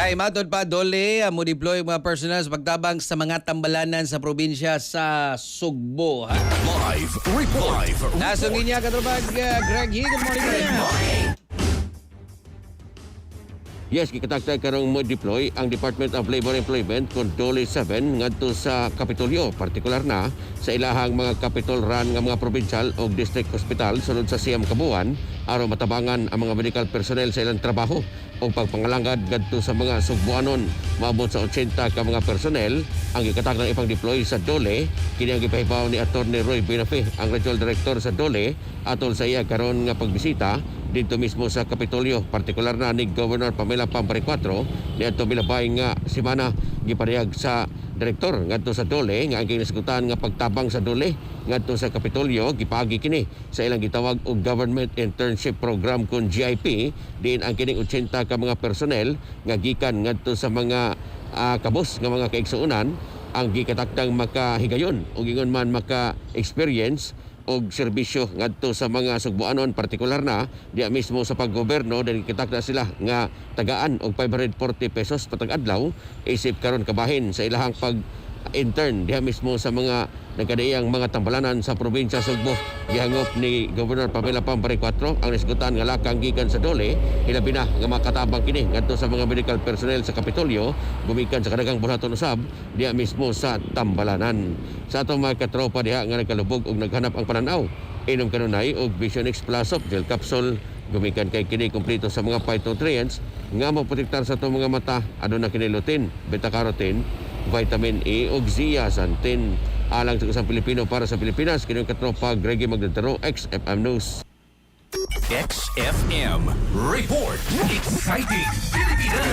Kay matod pa dole mo deploy mga personnel sa pagtabang sa mga tambalanan sa probinsya sa Sugbo. Live report. Nasungin niya katubag Greg Hee. Good morning. Yes, gikatagtag karong mo deploy ang Department of Labor and Employment kon Dole 7 ngadto sa Kapitolyo, partikular na sa ilahang mga capital run nga mga provincial o district hospital sulod sa siyam kabuan aron matabangan ang mga medical personnel sa ilang trabaho o pagpangalangad ngadto sa mga Sugboanon. Maabot sa 80 ka mga personnel ang gikatag ng ipang deploy sa Dole. Kini ang gipahibaw ni Attorney Roy Binafe, ang Regional Director sa Dole, atol sa iya karon nga pagbisita dito mismo sa Kapitolyo, partikular na ni Governor Pamela Pampare 4 niadto milabay nga semana giparehag sa direktor ngadto sa Dole nga ang kinasigutan nga pagtabang sa Dole ngadto sa Kapitolyo gipagi kini sa ilang gitawag og Government Internship Program kon GIP diin ang kining 80 ka mga personnel nga gikan ngadto sa mga kabos nga mga kaigsuonan ang gikataktang makahigayon o gingon man maka-experience og serbisyo ngadto sa mga Sugboanon, partikular na diya mismo sa paggoberno dahil kitakda sila nga tagaan og 540 pesos patag adlaw isip karon kabahin sa ilahang pag-intern diya mismo sa mga nagkadaiyang mga tambalanan sa probinsya Sugbo. Gihangop ni Governor Pamela Pampare 4 ang nasigutan nga lakang gikan sa Dole, hilabi na nga makatabang kini ngadto sa mga medical personnel sa Kapitolyo gumikan sa kadagang buhaton usab diya mismo sa tambalanan. Sa atong mga katropa diha nga nagkalubog og naghanap ang pananaw, inom kanunay og Vision X Plus of gel capsule gumikan kay kini kumpleto sa mga phytonutrients nga maprotektar sa atong mga mata. Aduna kini lutein, beta-carotene, vitamin E ug zeaxanthin. Alang sa isang Pilipino para sa Pilipinas, kini ang katropa Greggy Magdadaro, XFM News. XFM report. Exciting Pilipinas.